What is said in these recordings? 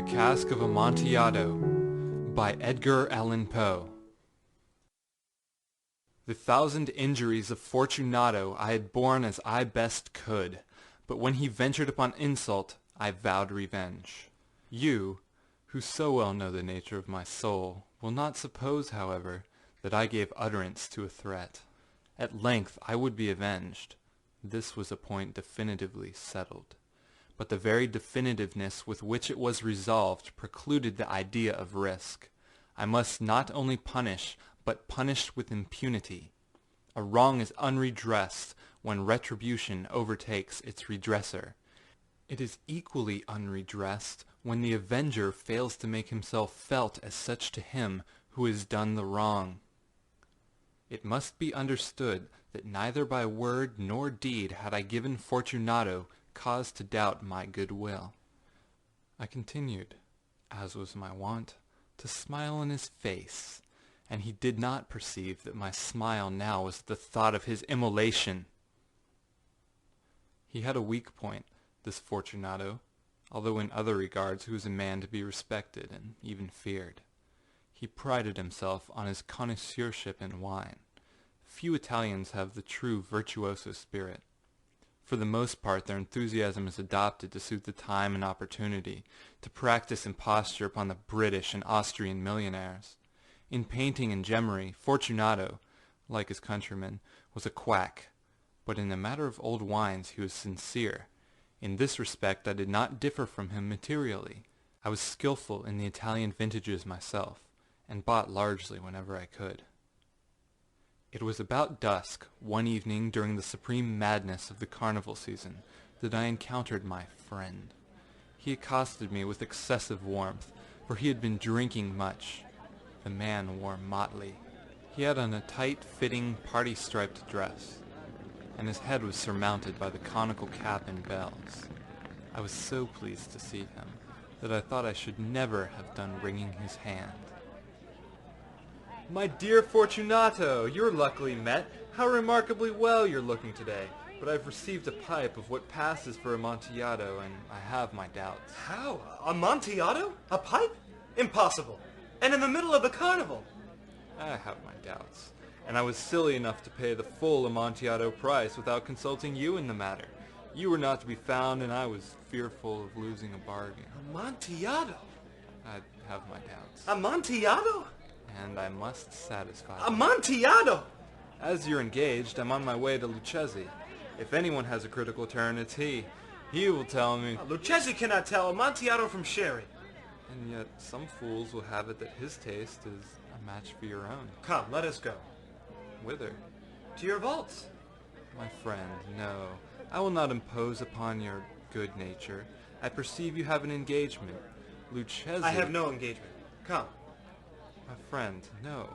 Cask of Amontillado by Edgar Allan Poe. The 1,000 injuries of Fortunato I had borne as I best could, but when he ventured upon insult, I vowed revenge. You, who so well know the nature of my soul, will not suppose, however, that I gave utterance to a threat. At length I would be avenged. This was a point definitively settled. But the very definitiveness with which it was resolved precluded the idea of risk. I must not only punish, but punish with impunity. A wrong is unredressed when retribution overtakes its redresser. It is equally unredressed when the avenger fails to make himself felt as such to him who has done the wrong. It must be understood that neither by word nor deed had I given Fortunato cause to doubt my goodwill. I continued, as was my wont, to smile in his face, and he did not perceive that my smile now was the thought of his immolation. He had a weak point, this Fortunato, although in other regards he was a man to be respected and even feared. He prided himself on his connoisseurship in wine. Few Italians have the true virtuoso spirit. For the most part their enthusiasm is adopted to suit the time and opportunity, to practice imposture upon the British and Austrian millionaires. In painting and gemmery, Fortunato, like his countrymen, was a quack, but in the matter of old wines he was sincere. In this respect I did not differ from him materially. I was skilful in the Italian vintages myself, and bought largely whenever I could. It was about dusk, one evening during the supreme madness of the carnival season, that I encountered my friend. He accosted me with excessive warmth, for he had been drinking much. The man wore motley. He had on a tight-fitting, party-striped dress, and his head was surmounted by the conical cap and bells. I was so pleased to see him that I thought I should never have done wringing his hand. "My dear Fortunato, you're luckily met. How remarkably well you're looking today. But I've received a pipe of what passes for Amontillado, and I have my doubts." How? Amontillado? A pipe? Impossible. And in the middle of the carnival. I have my doubts, and I was silly enough to pay the full Amontillado price without consulting you in the matter. You were not to be found, and I was fearful of losing a bargain. Amontillado? I have my doubts, Amontillado? and I must satisfy them. Amontillado! As you're engaged, I'm on my way to Lucchesi. If anyone has a critical turn, it's he. He will tell me. Lucchesi cannot tell Amontillado from sherry. And yet some fools will have it that his taste is a match for your own. Come, let us go. Whither? To your vaults. My friend, no. I will not impose upon your good nature. I perceive you have an engagement. Lucchesi... I have no engagement. Come. My friend, no.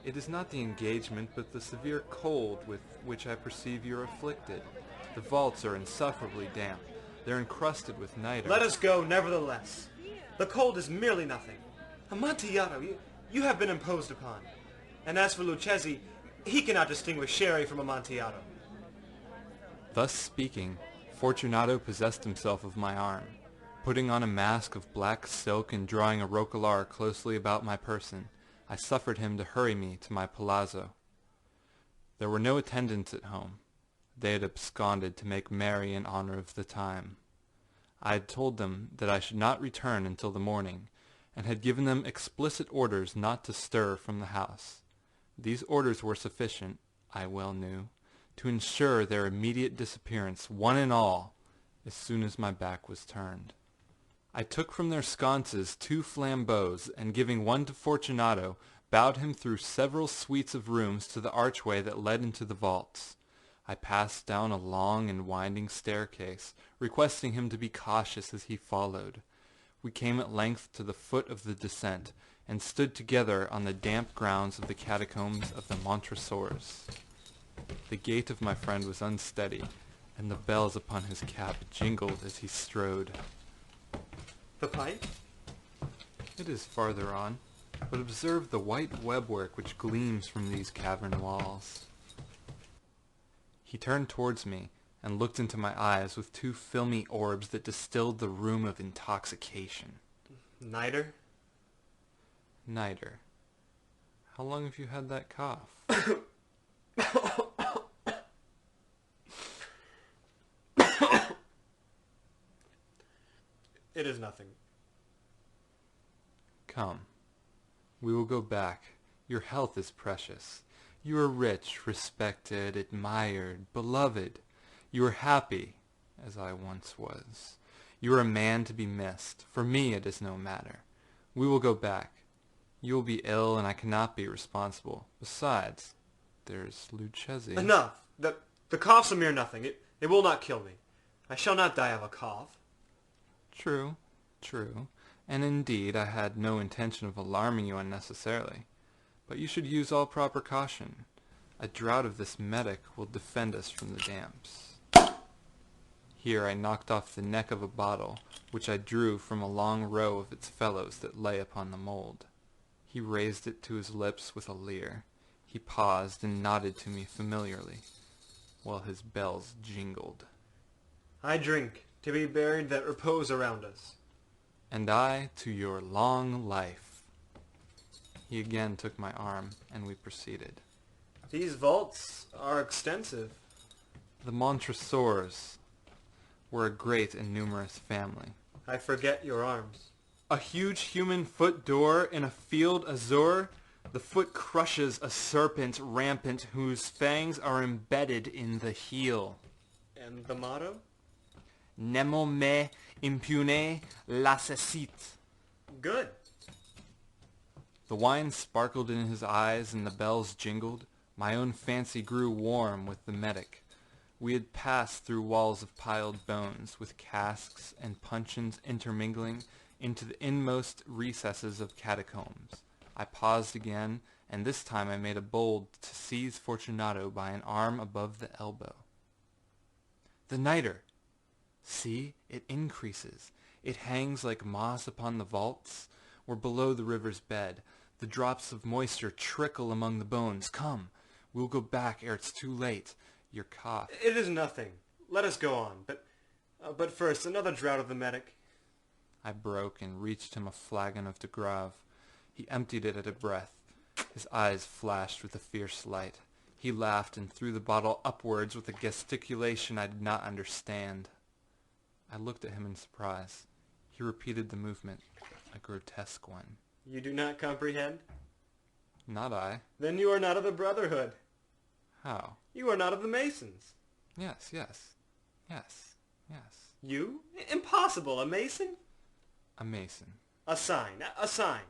It is not the engagement, but the severe cold with which I perceive you are afflicted. The vaults are insufferably damp. They're encrusted with nitre. Let us go, nevertheless. The cold is merely nothing. Amontillado, you have been imposed upon. And as for Lucchesi, he cannot distinguish sherry from Amontillado. Thus speaking, Fortunato possessed himself of my arm. Putting on a mask of black silk and drawing a roquelaire closely about my person, I suffered him to hurry me to my palazzo. There were no attendants at home. They had absconded to make merry in honor of the time. I had told them that I should not return until the morning, and had given them explicit orders not to stir from the house. These orders were sufficient, I well knew, to ensure their immediate disappearance, one and all, as soon as my back was turned. I took from their sconces 2 flambeaux, and giving one to Fortunato, bowed him through several suites of rooms to the archway that led into the vaults. I passed down a long and winding staircase, requesting him to be cautious as he followed. We came at length to the foot of the descent, and stood together on the damp grounds of the catacombs of the Montresors. The gait of my friend was unsteady, and the bells upon his cap jingled as he strode. The pipe? It is farther on, but observe the white webwork which gleams from these cavern walls. He turned towards me, and looked into my eyes with 2 filmy orbs that distilled the rheum of intoxication. Niter? Niter. How long have you had that cough? It is nothing. Come. We will go back. Your health is precious. You are rich, respected, admired, beloved. You are happy, as I once was. You are a man to be missed. For me it is no matter. We will go back. You will be ill, and I cannot be responsible. Besides, there's Lucchesi. Enough! The cough's a mere nothing. It will not kill me. I shall not die of a cough. True, true. And indeed I had no intention of alarming you unnecessarily. But you should use all proper caution. A draught of this medic will defend us from the damps. Here I knocked off the neck of a bottle, which I drew from a long row of its fellows that lay upon the mould. He raised it to his lips with a leer. He paused and nodded to me familiarly, while his bells jingled. I drink to be buried that repose around us. And I to your long life. He again took my arm, and we proceeded. These vaults are extensive. The Montresors were a great and numerous family. I forget your arms. A huge human foot door in a field azure. The foot crushes a serpent rampant whose fangs are embedded in the heel. And the motto? Nemo me impune lacessit. Good. The wine sparkled in his eyes and the bells jingled. My own fancy grew warm with the medic. We had passed through walls of piled bones, with casks and puncheons intermingling, into the inmost recesses of catacombs. I paused again, and this time I made a bold to seize Fortunato by an arm above the elbow. The nitre! See, it increases. It hangs like moss upon the vaults, or below the river's bed. The drops of moisture trickle among the bones. Come, we will go back ere it's too late. Your cough. It is nothing. Let us go on. But first, another draught of the medic. I broke and reached him a flagon of de Grave. He emptied it at a breath. His eyes flashed with a fierce light. He laughed and threw the bottle upwards with a gesticulation I did not understand. I looked at him in surprise. He repeated the movement, a grotesque one. You do not comprehend? Not I. Then you are not of the Brotherhood. How? You are not of the Masons. Yes. You? Impossible. A Mason? A Mason. A sign. A sign.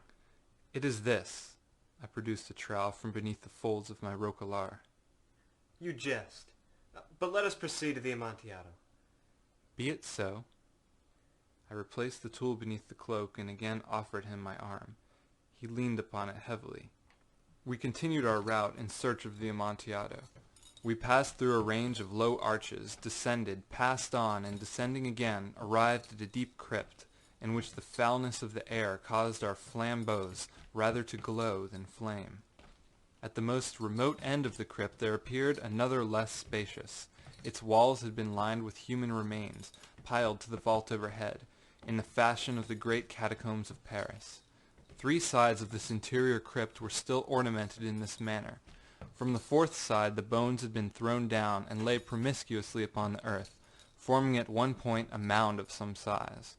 It is this. I produced a trowel from beneath the folds of my roquelaire. You jest. But let us proceed to the Amontillado. Be it so. I replaced the tool beneath the cloak and again offered him my arm. He leaned upon it heavily. We continued our route in search of the Amontillado. We passed through a range of low arches, descended, passed on, and descending again, arrived at a deep crypt, in which the foulness of the air caused our flambeaux rather to glow than flame. At the most remote end of the crypt there appeared another less spacious. Its walls had been lined with human remains, piled to the vault overhead, in the fashion of the great catacombs of Paris. 3 sides of this interior crypt were still ornamented in this manner. From the 4th side the bones had been thrown down and lay promiscuously upon the earth, forming at one point a mound of some size.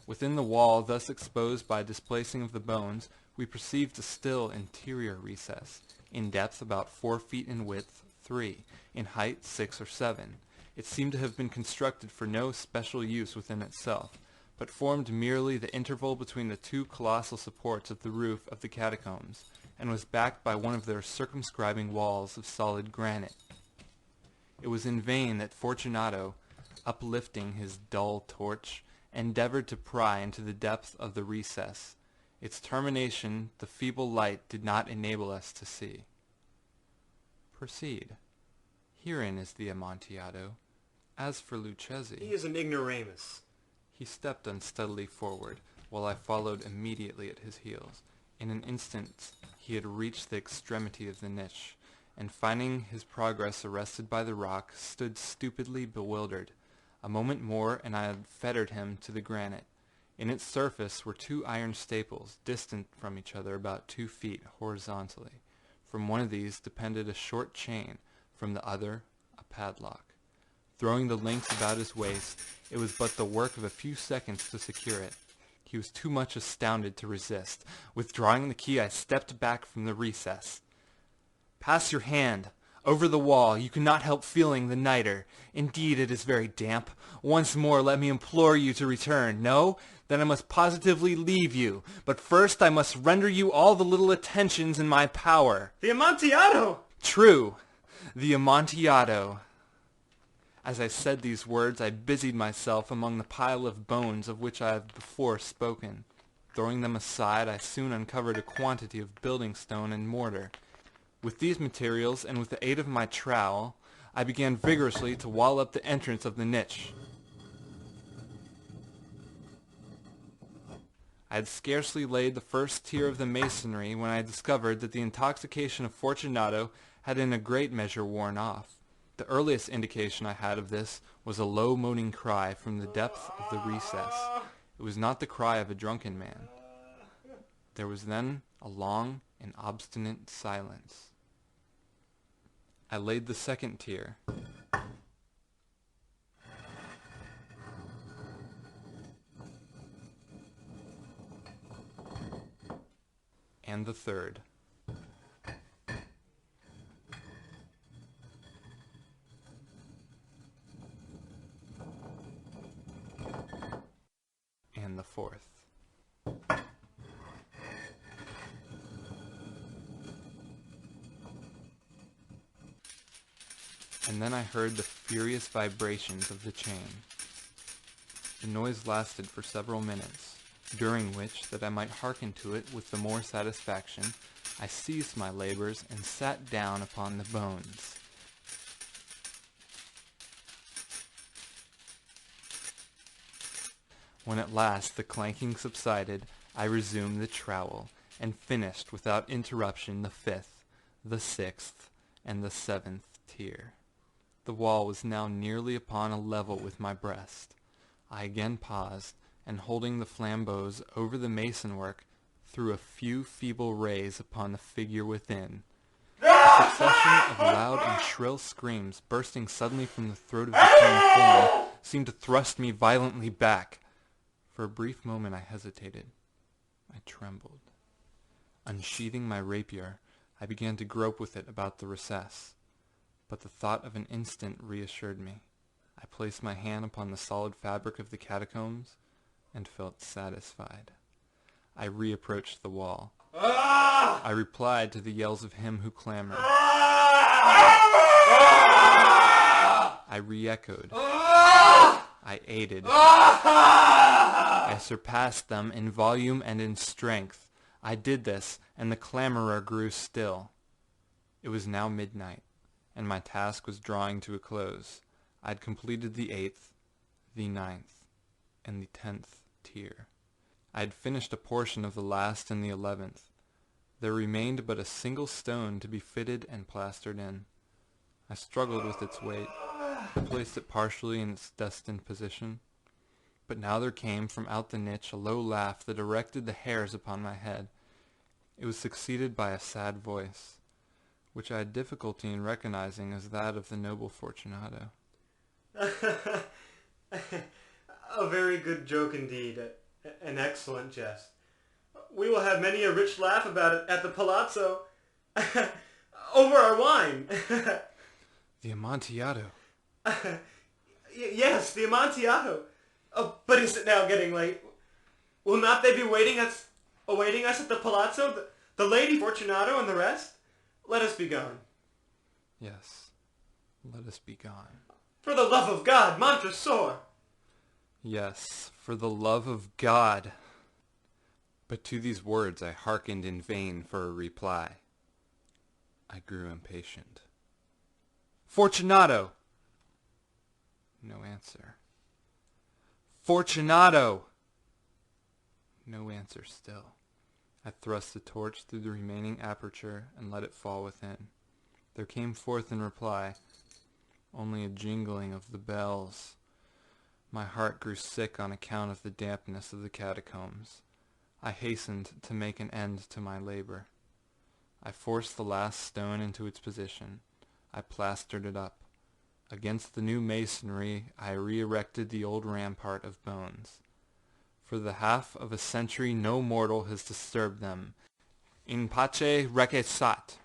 Within the wall thus exposed by displacing of the bones, we perceived a still interior recess, in depth about 4 feet, in width 3, in height 6 or 7. It seemed to have been constructed for no special use within itself, but formed merely the interval between the 2 colossal supports of the roof of the catacombs, and was backed by one of their circumscribing walls of solid granite. It was in vain that Fortunato, uplifting his dull torch, endeavored to pry into the depth of the recess. Its termination the feeble light did not enable us to see. Proceed. Herein is the Amontillado. As for Lucchesi... He is an ignoramus. He stepped unsteadily forward, while I followed immediately at his heels. In an instant he had reached the extremity of the niche, and finding his progress arrested by the rock, stood stupidly bewildered. A moment more, and I had fettered him to the granite. In its surface were 2 iron staples, distant from each other about 2 feet horizontally. From one of these depended a short chain, from the other a padlock. Throwing the links about his waist, it was but the work of a few seconds to secure it. He was too much astounded to resist. Withdrawing the key, I stepped back from the recess. "Pass your hand. Over the wall. You cannot help feeling the nitre. Indeed, it is very damp. Once more, let me implore you to return. No? Then I must positively leave you. But first I must render you all the little attentions in my power." The Amontillado! "True. The Amontillado." As I said these words, I busied myself among the pile of bones of which I have before spoken. Throwing them aside, I soon uncovered a quantity of building stone and mortar. With these materials, and with the aid of my trowel, I began vigorously to wall up the entrance of the niche. I had scarcely laid the first tier of the masonry when I discovered that the intoxication of Fortunato had in a great measure worn off. The earliest indication I had of this was a low moaning cry from the depth of the recess. It was not the cry of a drunken man. There was then a long and obstinate silence. I laid the second tier. And the third. And the fourth. And then I heard the furious vibrations of the chain. The noise lasted for several minutes, during which, that I might hearken to it with the more satisfaction, I ceased my labors and sat down upon the bones. When at last the clanking subsided, I resumed the trowel, and finished without interruption the 5th, the 6th, and the 7th tier. The wall was now nearly upon a level with my breast. I again paused, and holding the flambeaux over the mason-work, threw a few feeble rays upon the figure within. A succession of loud and shrill screams, bursting suddenly from the throat of the human form, seemed to thrust me violently back. For a brief moment I hesitated. I trembled. Unsheathing my rapier, I began to grope with it about the recess. But the thought of an instant reassured me. I placed my hand upon the solid fabric of the catacombs, and felt satisfied. I reapproached the wall. I replied to the yells of him who clamored. I re-echoed. I aided. I surpassed them in volume and in strength. I did this, and the clamorer grew still. It was now midnight, and my task was drawing to a close. I had completed the 8th, the 9th, and the 10th tier. I had finished a portion of the last and the 11th. There remained but a single stone to be fitted and plastered in. I struggled with its weight, placed it partially in its destined position. But now there came from out the niche a low laugh that erected the hairs upon my head. It was succeeded by a sad voice, which I had difficulty in recognizing as that of the noble Fortunato. A very good joke indeed. An excellent jest. We will have many a rich laugh about it at the palazzo. Over our wine. The Amontillado. Yes, the Amontillado. Oh, but is it now getting late? Will not they be awaiting us at the palazzo? The lady Fortunato and the rest? Let us be gone. Yes, let us be gone. For the love of God, Montresor! Yes, for the love of God. But to these words I hearkened in vain for a reply. I grew impatient. Fortunato! No answer. Fortunato! No answer still. I thrust the torch through the remaining aperture and let it fall within. There came forth in reply only a jingling of the bells. My heart grew sick on account of the dampness of the catacombs. I hastened to make an end to my labor. I forced the last stone into its position. I plastered it up. Against the new masonry I re-erected the old rampart of bones. For the half of a century no mortal has disturbed them. In pace requiescat.